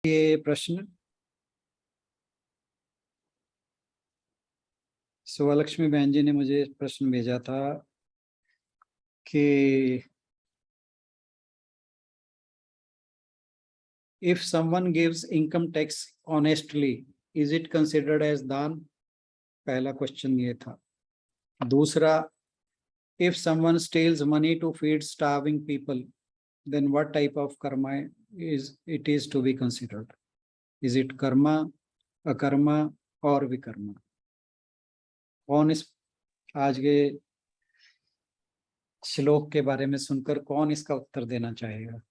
ये प्रश्न शिवलक्ष्मी बहन जी ने मुझे प्रश्न भेजा था कि if someone gives income tax honestly, is it considered as दान? पहला क्वेश्चन ये था। दूसरा, if someone steals money to feed starving people, then what type of karma is to be considered? Is it karma, अकर्मा और विकर्मा? कौन इस आज के श्लोक के बारे में सुनकर कौन इसका उत्तर देना चाहेगा?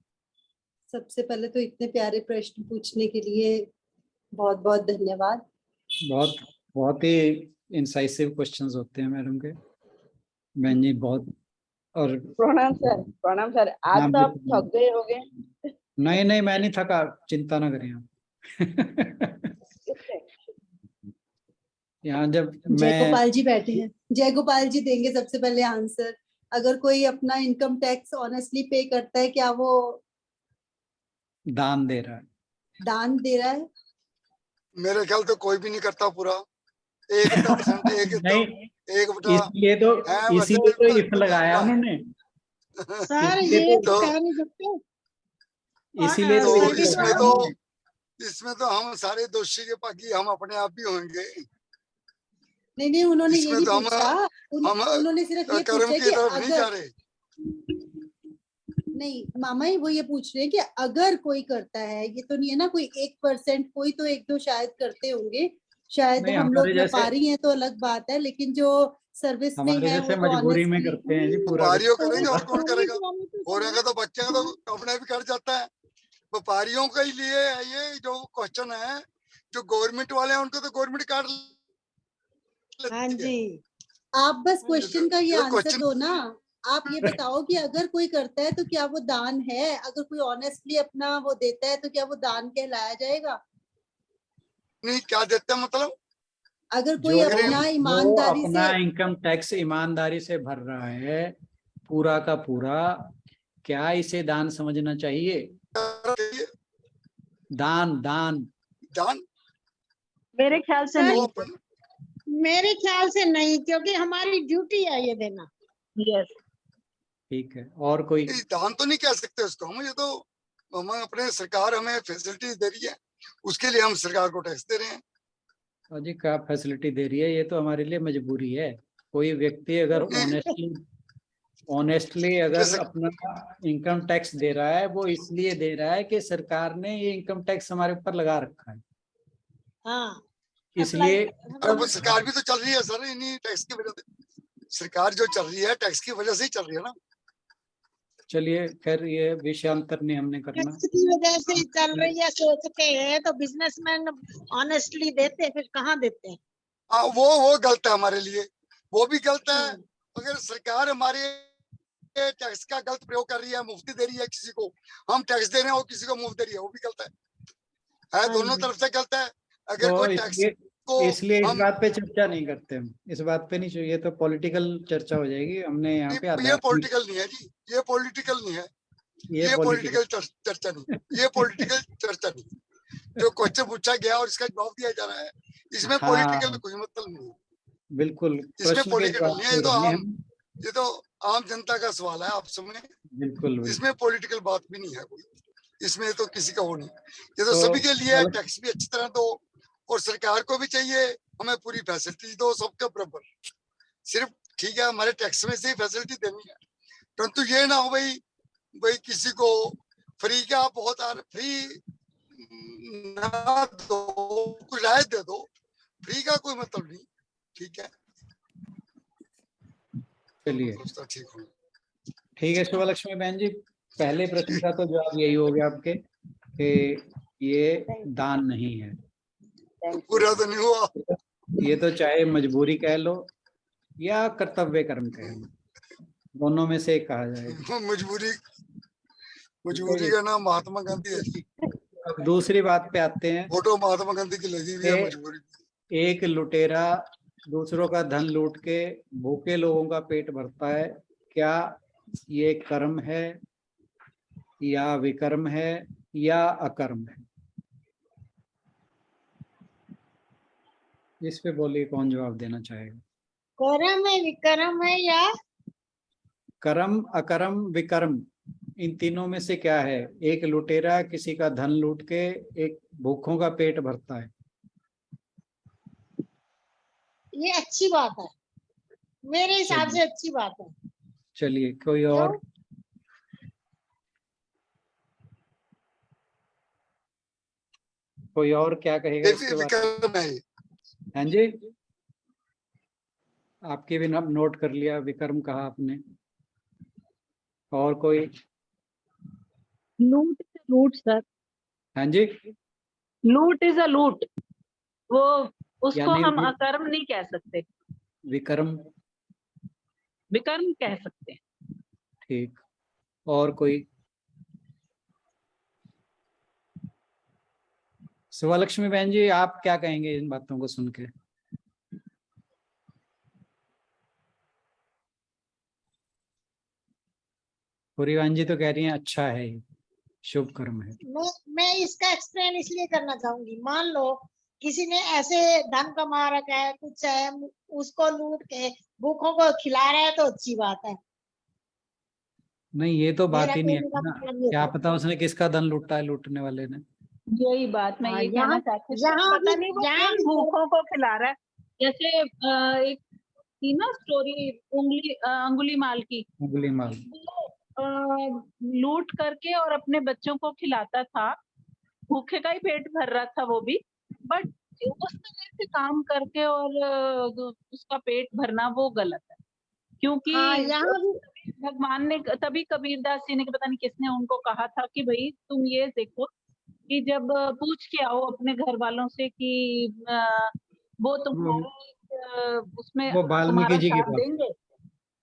सबसे पहले तो इतने प्यारे प्रश्न पूछने के लिए बहुत बहुत धन्यवाद। बहुत ही इंसाइसिव क्वेश्चंस होते हैं मैडम के। बहन जी बहुत। और प्रणाम सर। आज तो आप थक गए होंगे। नहीं मैं नहीं थका, चिंता ना करें आप। यहाँ जब जय गोपाल जी बैठे हैं, जय गोपाल जी देंगे सबसे पहले आंसर। अगर कोई अपना इनकम टैक्स ऑनेस्टली पे करता है, क्या वो दान दे रहा है? मेरे ख्याल तो कोई भी नहीं करता पूरा। 1% इसलिए तो इफ लगाया उन्होंने। सर ये तो कह नहीं सकते। इसीलिए तो इसमें तो हम सारे दोषी के बाकी हम अपने आप ही होंगे। नहीं उन्होंने ये नहीं तो पूछा। उन्होंने सिर्फ ये पूछा कि अगर नहीं मामा ही वो ये पूछ रहे हैं कि अगर कोई करता है, ये तो नहीं है ना कोई 1%, कोई तो 1-2 शायद करते होंगे। शायद हम लोग व्यापारी हैं तो अलग बात है, लेकिन जो सर्विस में है वो मजबूरी में करते हैं जी। पूरा व्यापारियों करेंगे और कौन करेगा? हो रहेगा तो बच्चे का तो अपने भी कर जाता है। व्यापारियों के लिए ये जो क्वेश्चन है, जो गवर्नमेंट वाले हैं उनको तो गवर्नमेंट कार्ड। हाँ जी, आप बस क्वेश्चन का ये आंसर दो ना। आप ये बताओ कि अगर कोई करता है तो क्या वो दान है? अगर कोई ऑनेस्टली अपना वो देता है तो क्या वो दान कहलाया जाएगा? नहीं, क्या देते हैं मतलब? अगर कोई अपना ईमानदारी से इनकम टैक्स ईमानदारी से भर रहा है पूरा का पूरा, क्या इसे दान समझना चाहिए? दान मेरे ख्याल से नहीं। मेरे ख्याल से नहीं, क्योंकि हमारी ड्यूटी है ये देना। यस, ठीक है। और कोई दान तो नहीं कह सकते उसको हम। ये तो हम अपने सरकार हमें फैसिलिटी दे रही है, उसके लिए हम सरकार को टैक्स दे रहे हैं। जी क्या फैसिलिटी दे रही है? ये तो हमारे लिए मजबूरी है। कोई व्यक्ति अगर ऑनेस्टली अगर अपना इनकम टैक्स दे रहा है, वो इसलिए दे रहा है कि सरकार ने ये इनकम टैक्स हमारे ऊपर लगा रखा है। हाँ, इसलिए वो सरकार भी तो चल रही है सर इन्हीं टैक्स की वजह से। सरकार जो चल रही है टैक्स की वजह से ही चल रही है ना। चलिए खैर, ये विषयांतर नहीं हमने करना। टैक्स की वजह से चल रही है, सोचते हैं तो बिजनेसमैन ऑनेस्टली देते हैं, फिर कहाँ देते हैं? हाँ, वो गलत है हमारे लिए, वो भी गलत है। अगर सरकार हमारे टैक्स का गलत प्रयोग कर रही है, मुफ्ती दे रही है किसी को, हम टैक्स दे रहे हैं और किसी को मुफ्त दे रही है, वो भी गलत है। दोनों तरफ से गलत है। अगर कोई टैक्स को इसलिए इस बात पे चर्चा नहीं करते हम। इस बात पे नहीं चाहिए, तो पॉलिटिकल चर्चा हो जाएगी। हमने यहाँ पे ये पॉलिटिकल नहीं है जी, ये पॉलिटिकल नहीं है, ये पॉलिटिकल चर्चा नहीं, ये पॉलिटिकल चर्चा नहीं। जो क्वेश्चन पूछा गया और इसका जवाब दिया जा रहा है, इसमें पॉलिटिकल कोई मतलब नहीं है। बिल्कुल, इसमें पॉलिटिकल नहीं है। ये तो आम जनता का सवाल है, आप समझे। बिल्कुल, इसमें पॉलिटिकल बात भी नहीं है कोई। इसमें तो किसी का वो नहीं। ये तो सभी के लिए टैक्स भी अच्छी तरह दो, और सरकार को भी चाहिए हमें पूरी फैसिलिटी दो, सबके बराबर। सिर्फ ठीक है हमारे टैक्स में से ही फैसिलिटी देनी है, परंतु ये ना हो भाई किसी को फ्री का बहुत फ्री ना दो, कुछ राहत दे दो। फ्री का कोई मतलब नहीं। ठीक है, चलिए ठीक है शिवलक्ष्मी बहन जी, पहले प्रश्न का तो जवाब यही हो गया आपके कि ये दान नहीं है। पूरा तो नहीं हुआ। ये तो चाहे मजबूरी कह लो या कर्तव्य कर्म कह लो, दोनों में से एक कहा जाएगा। मजबूरी का नाम महात्मा गांधी है। अब दूसरी बात पे आते हैं। फोटो महात्मा गांधी की लगी हुई है। मजबूरी, एक लुटेरा दूसरों का धन लूट के भूखे लोगों का पेट भरता है, क्या ये कर्म है या विकर्म है या अकर्म है? इस पे बोलिए कौन जवाब देना चाहेगा। कर्म है विक्रम है या कर्म, अकर्म, विकर्म, इन तीनों में से क्या है? एक लुटेरा किसी का धन लूट के एक भूखों का पेट भरता है। ये अच्छी बात है, मेरे हिसाब से अच्छी बात है। चलिए कोई क्यों? और, कोई और क्या कहेगा इसके बारे में? विक्रम है ये। हाँ जी, आपके भी नाम नोट कर लिया, विक्रम कहा आपने। और कोई? लूट is a लूट सर, हाँ जी, लूट इज अ लूट, वो उसको यानी हम अकर्म नहीं कह सकते, विक्रम, विकर्म कह सकते हैं। ठीक। और कोई? शिवलक्ष्मी बहन जी, आप क्या कहेंगे इन बातों को सुन के? पूरी बहन जी तो कह रही हैं अच्छा है, ये शुभ कर्म है। मैं इसका एक्सप्लेन इसलिए करना चाहूंगी, मान लो किसी ने ऐसे धन कमा रखा है, कुछ है, उसको लूट के भूखों को खिला रहा है तो अच्छी बात है। नहीं, ये तो बात मेरा ही नहीं है कहने का ना, मतलब ये क्या था। पता उसने किसका धन लूटा है, लूटने वाले ने। यही बात मैं हाँ, ये कहना चाहती थी, पता नहीं वो किन भूखों को खिला रहा है। जैसे एक थी ना स्टोरी अंगुली माल की, उंगली माल, वो लूट करके और अपने बच्चों को खिलाता था, भूखे का ही पेट भर रहा था वो भी, बट उस तरह से काम करके और उसका पेट भरना वो गलत है, क्योंकि हाँ, यहाँ भी भगवान ने, तभी कबीरदास जी ने, पता नहीं किसने उनको कहा था कि भाई तुम ये देखो कि जब पूछ के आओ अपने घर वालों से कि वो तुम्हारे उसमें वो वाल्मीकि तुम्हारा जी की साथ बात, देंगे।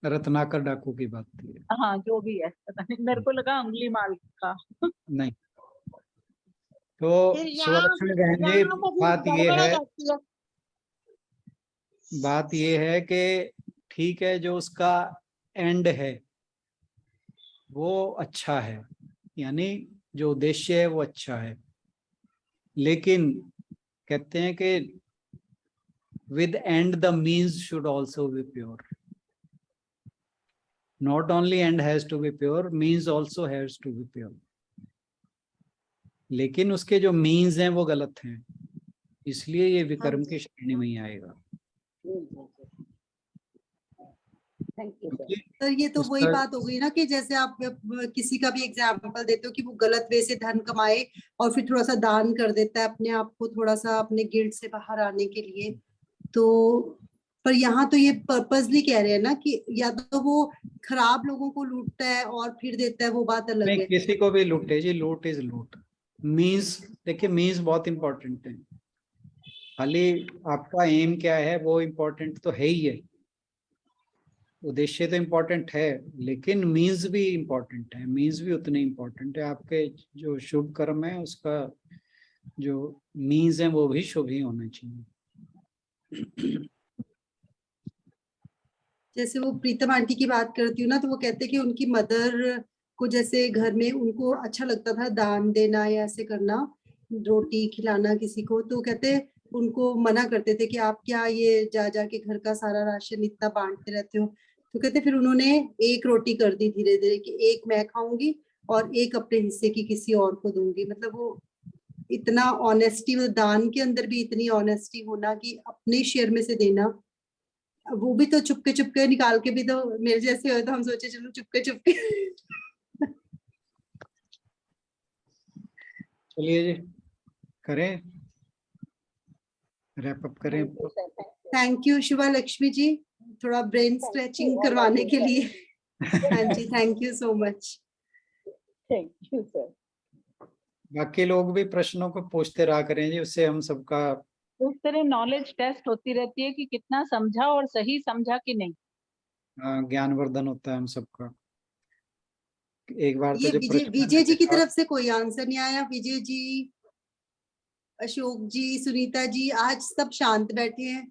रत्नाकर डाकू की बात थी। हाँ जो भी है, पता नहीं, मेरे को लगा अंगुली माल का। नहीं, तो फिर यहाँ शिवलक्ष्मी बहन जी, यहाँ तो फिर बात ये गड़बड़ हो है, जाती है। बात ये है कि ठीक है, जो उसका एंड है वो अच्छा है, यानी जो उद्देश्य है वो अच्छा है, लेकिन कहते हैं कि with end the means should also be pure. Not only end has to be pure, means also has to be pure. लेकिन उसके जो मीन्स हैं वो गलत हैं, इसलिए ये विकर्म की श्रेणी में ही आएगा। Thank you sir. क्योंकि तो ये तो वही उसका बात हो गई ना कि जैसे आप किसी का भी एग्जाम्पल देते हो कि वो गलत वे से धन कमाए और फिर थोड़ा सा दान कर देता है अपने आप को, थोड़ा सा अपने गिल्ट से बाहर आने के लिए। तो पर यहाँ तो ये पर्पसली कह रहे हैं ना कि या तो वो खराब लोगों को लूटता है और फिर देता है, वो बात अलग नहीं, है। किसी को भी लूटे जी, लूट इज लूट। मीन्स, देखिए मीन्स बहुत इंपॉर्टेंट है, खाली आपका एम क्या है वो इम्पोर्टेंट तो है ही है, उद्देश्य तो इम्पोर्टेंट है, लेकिन मीन्स भी इम्पोर्टेंट है, मीन्स भी उतने इम्पोर्टेंट है। आपके जो शुभ कर्म है उसका जो मीन्स है वो भी शुभ ही होना चाहिए। जैसे वो प्रीतम आंटी की बात करती हूँ ना, तो वो कहते हैं कि उनकी मदर को जैसे घर में उनको अच्छा लगता था दान देना या ऐसे करना, रोटी खिलाना किसी को, तो कहते उनको मना करते थे कि आप क्या ये जा जा के घर का सारा राशन इतना बांटते रहते हो। तो कहते फिर उन्होंने एक रोटी कर दी धीरे धीरे कि एक मैं खाऊंगी और एक अपने हिस्से की किसी और को दूंगी। मतलब वो इतना ऑनेस्टी, मतलब दान के अंदर भी इतनी ऑनेस्टी होना कि अपने शेयर में से देना। वो भी तो चुपके चुपके निकाल के भी, तो मेरे जैसे हो तो हम सोचे चलो चुपके चुपके। चलिए जी, करें, रैप अप करें। थैंक यू शिवा लक्ष्मी जी, थोड़ा ब्रेन स्ट्रेचिंग करवाने के लिए। हाँ जी, thank you so much. Thank you sir. बाकी लोग भी प्रश्नों को पूछते रहा करें जी, उससे हम सबका उस तरह नॉलेज टेस्ट होती रहती है कि कितना समझा और सही समझा कि नहीं। ज्ञानवर्धन होता है हम सबका। एक बार तो ये जब विजय प्रश्न जी की तरफ से कोई आंसर नहीं आया। विजय जी, अशोक जी, सुनीता जी, आज सब शांत बैठे हैं।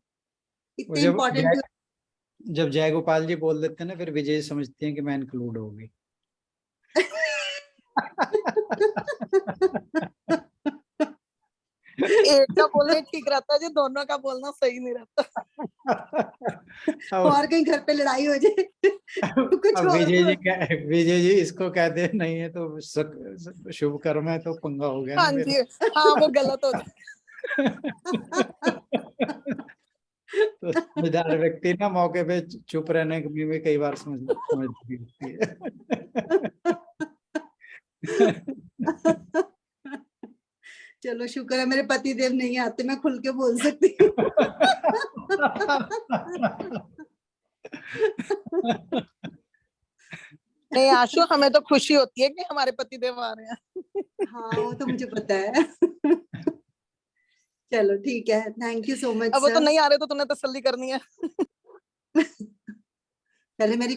इतने इम्पोर्टेंट। जब जय गोपाल जी बोल देते हैं ना, फिर विजय समझती हैं कि मैं इंक्लूड होगी। एक का बोलना ठीक रहता है जी, दोनों का बोलना सही नहीं रहता। अब और कहीं घर पे लड़ाई हो जाए तो कुछ अब और विजय जी इसको कहते नहीं है तो शुभ कर्म है तो पंगा हो गया ना हाँ मेरा। जी, हाँ वो गलत हो जाए। तो समझदार व्यक्ति ना मौके पे चुप रहने की भी कई बार समझती होती है। चलो शुक्र है मेरे पति देव नहीं आते, मैं खुल के बोल सकती हूँ। नहीं आशु, हमें तो खुशी होती है कि हमारे पति देव आ रहे हैं। हाँ वो तो मुझे पता है। चलो ठीक है, थैंक यू सो मच अब वो तो सर। नहीं आ रहे तो तुमने तसल्ली करनी है। पहले मेरी